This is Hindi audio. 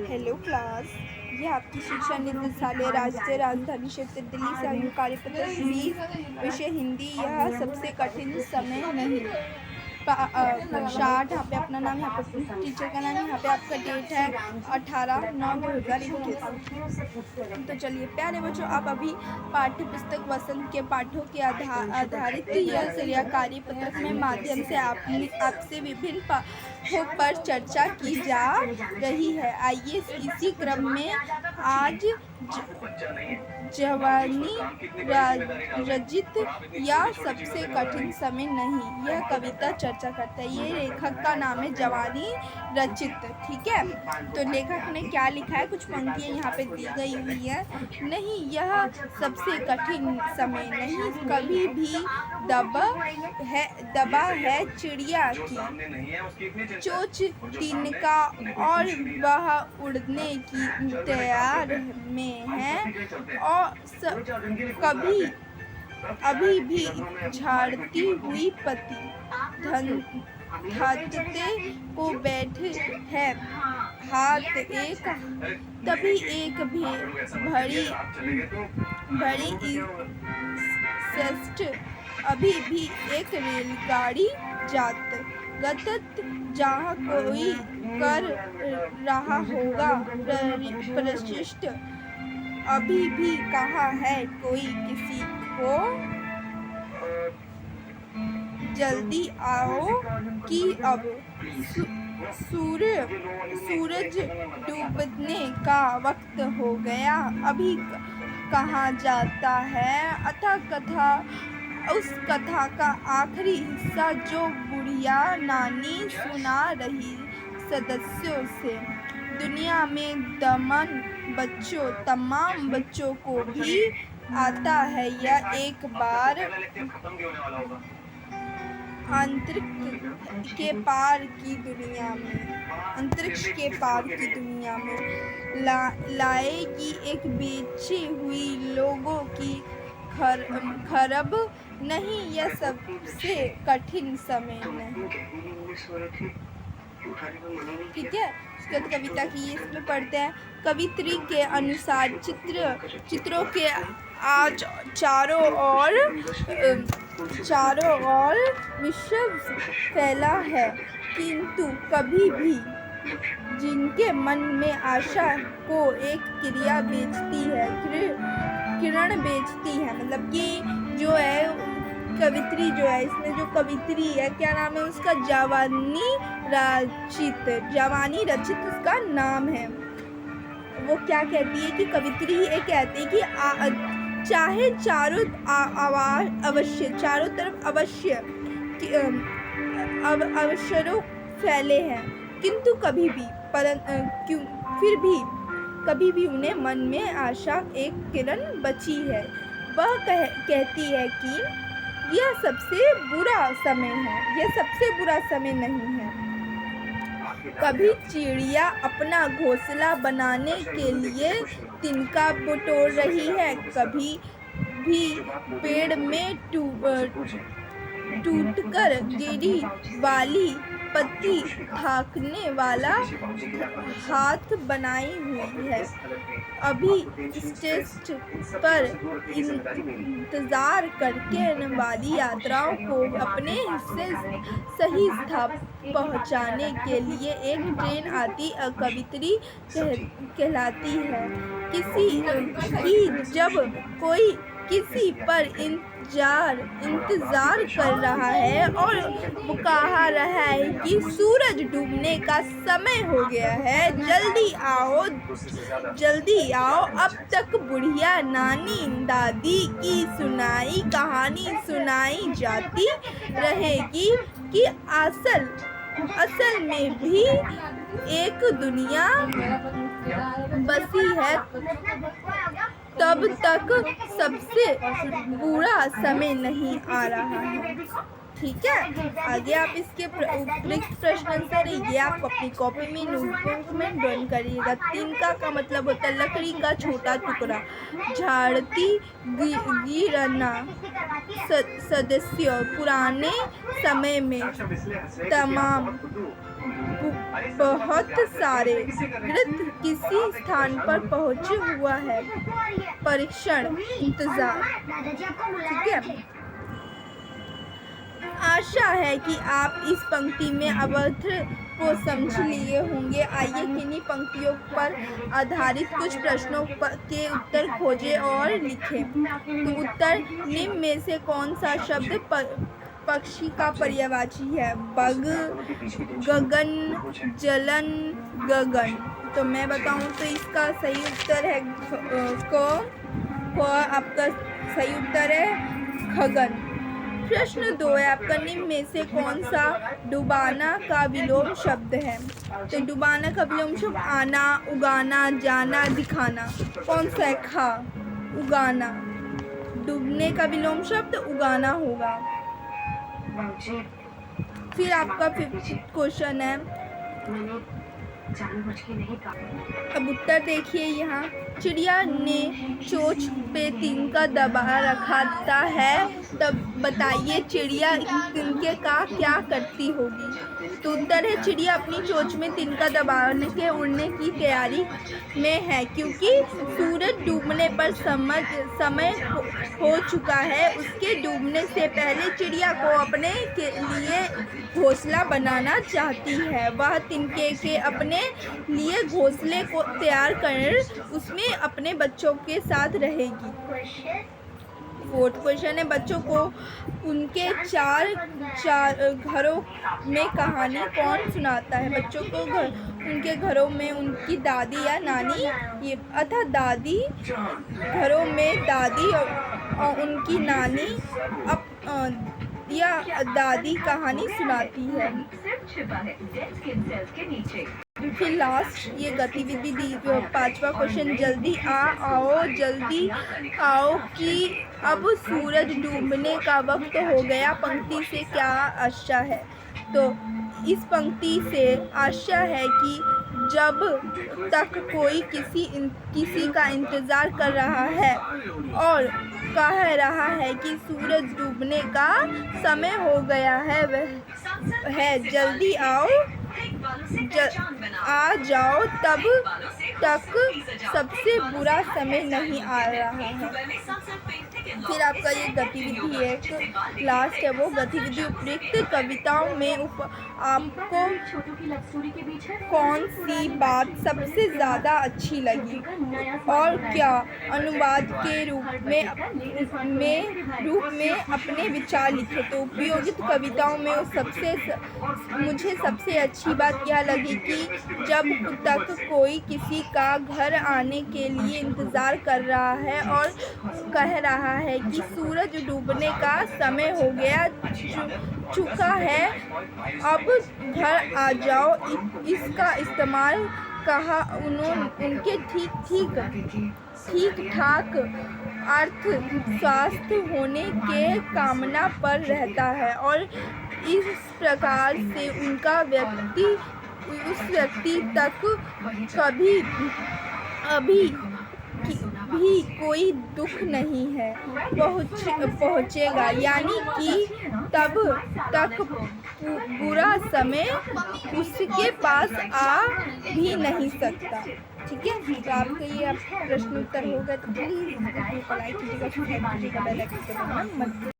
Hello class. ये आपकी शिक्षा निदेशालय राष्ट्रीय राजधानी क्षेत्र दिल्ली से आयु कार्यपत्र 20 विषय हिंदी। यह सबसे कठिन समय नहीं। कक्षा 8। यहाँ पे अपना नाम, यहाँ पे टीचर का नाम, यहाँ पे आपका डेट है 18/9/2021। तो चलिए प्यारे बच्चों, आप अभी पाठ्य पुस्तक वसंत के पाठों के आधारित यह क्रिया कार्य पत्रक में माध्यम से आपसे विभिन्न पाठों पर चर्चा की जा रही है। आइए इसी क्रम में आज जवानी रचित या सबसे कठिन समय नहीं, यह कविता चर्चा करता है। ये लेखक का नाम है जवानी रचित। ठीक है, तो लेखक ने क्या लिखा है, कुछ पंक्तियाँ यहाँ पे दी गई हुई है। नहीं, यह सबसे कठिन समय नहीं, कभी भी दबा है चिड़िया की चोंच तिनका और वह उड़ने की तैयार में है, और कभी अभी भी झाड़ती हुई पत्ती धंधते को बैठे है हाथ एक, तभी एक भरी श्रेष्ठ अभी भी एक रेलगाड़ी गतत जहाँ कोई कर रहा होगा प्रशिष्ट, अभी भी कहा है कोई किसी को जल्दी आओ कि अब सूरज डूबने का वक्त हो गया। अभी कहा जाता है अतः कथा, उस कथा का आखिरी हिस्सा जो बुढ़िया नानी सुना रही सदस्यों से। दुनिया में तमाम बच्चों को भी आता है यह एक बार अंतरिक्ष के पार की दुनिया में लाएगी एक बेची हुई लोगों की खरब नहीं, यह सबसे कठिन समय नहीं। ठीक है, उसके बाद कविता की इसमें पढ़ते हैं। कवित्री के अनुसार चित्रों के आज चारों ओर विश्व फैला है, किंतु कभी भी जिनके मन में आशा को एक क्रिया बेचती है, किरण बेचती है, मतलब कि जो है कवित्री जो है, इसमें जो कवित्री है क्या नाम है उसका, जवानी रचित उसका नाम है। वो क्या कहती है कि कवित्री ये कहती है कि चाहे चारों तरफ अवश्य अवसरों फैले हैं, किंतु फिर भी कभी भी उन्हें मन में आशा एक किरण बची है। वह कहती है कि यह सबसे बुरा समय है, यह सबसे बुरा समय नहीं है। कभी चिड़िया अपना घोंसला बनाने के लिए तिनका बटोर रही है, कभी भी पेड़ में टूटकर गिरी वाली पत्ती ढांकने वाला हाथ बनाई हुई है। अभी स्टेशन पर इंतजार करने वाली यात्राओं को अपने हिस्से सही स्थान पहुंचाने के लिए एक ट्रेन आती कवित्री कहलाती है। जब कोई किसी पर इंतजार कर रहा है और कहा रहा है कि सूरज डूबने का समय हो गया है, जल्दी आओ। अब तक बुढ़िया नानी दादी की सुनाई कहानी सुनाई जाती रहेगी कि असल में भी एक दुनिया बसी है, तब तक सबसे बुरा समय नहीं आ रहा है। ठीक है, आगे आप इसके उपयुक्त प्रश्न आंसर ये आप अपनी कॉपी में नोटबुक में ड्राइंग करिएगा। तिनका का मतलब होता है लकड़ी का छोटा टुकड़ा। झाड़ती गिरना सदस्य पुराने समय में तमाम बहुत सारे वृत्त किसी स्थान पर पहुंचे हुआ है। परीक्षण इंतजार। ठीक है। आशा है कि आप इस पंक्ति में अर्थ को समझ लिए होंगे। आइए किन्हीं पंक्तियों पर आधारित कुछ प्रश्नों के उत्तर खोजें और लिखें। तो उत्तर, निम्न में से कौन सा शब्द पक्षी का पर्यायवाची है? बग, गगन, जलन, गगन। तो मैं बताऊं तो इसका सही उत्तर है क। आपका सही उत्तर है खगन। प्रश्न 2 है आपका, निम्न में से कौन सा डुबाना का विलोम शब्द है? तो डुबाना का विलोम शब्द आना, उगाना, जाना, दिखाना। कौन सा है? खा, उगाना। डूबने का विलोम शब्द उगाना होगा। फिर आपका 5th क्वेश्चन है, अब उत्तर देखिए यहाँ। चिड़िया ने चोंच पे तिनका दबा रखा है, तब बताइए चिड़िया तिनके का क्या करती होगी? तो उत्तर है, चिड़िया अपनी चोंच में तिनका दबाने के उड़ने की तैयारी में है, क्योंकि सूरज डूबने पर समय हो चुका है। उसके डूबने से पहले चिड़िया को अपने के लिए घोंसला बनाना चाहती है। वह तिनके के अपने लिए घोंसले को तैयार कर उसमें अपने बच्चों के साथ रहेगी। 4th क्वेश्चन है, बच्चों को उनके चार घरों में कहानी कौन सुनाता है? बच्चों को उनके घरों में उनकी दादी या नानी, ये अर्थात दादी घरों में दादी और उनकी नानी या दादी कहानी सुनाती है। फिर लास्ट ये गतिविधि दी। 5वां क्वेश्चन, जल्दी आओ जल्दी आओ कि अब सूरज डूबने का वक्त हो गया, पंक्ति से क्या आशा है? तो इस पंक्ति से आशा है कि जब तक कोई किसी का इंतज़ार कर रहा है और कह रहा है कि सूरज डूबने का समय हो गया है, जल्दी आओ, आ जाओ, तब तक सबसे बुरा समय नहीं आ रहा है। फिर आपका ये गतिविधि है, लास्ट है वो गतिविधि, उपयुक्त कविताओं में आपको कौन सी बात सबसे ज़्यादा अच्छी लगी और क्या? अनुवाद के रूप में अपने विचार लिखे। तो उपयोगित कविताओं में मुझे सबसे अच्छी बात यह लगी कि जब तक कोई किसी का घर आने के लिए इंतज़ार कर रहा है और कह रहा है कि सूरज डूबने का समय हो गया चुका है, अब घर आ जाओ, इसका इस्तेमाल कहा उनके ठीक ठाक अर्थ स्वास्थ्य होने के कामना पर रहता है और इस प्रकार से उनका उस व्यक्ति तक कभी भी कोई दुख नहीं है पहुँचेगा, यानी कि तब तक बुरा समय उसके पास आ भी नहीं सकता। ठीक है, तो आपका ये प्रश्न उत्तर हो गया। तो प्लीज़ लाइक कीजिएगा, सब्सक्राइब कीजिएगा, बेल आइकन दबाना मत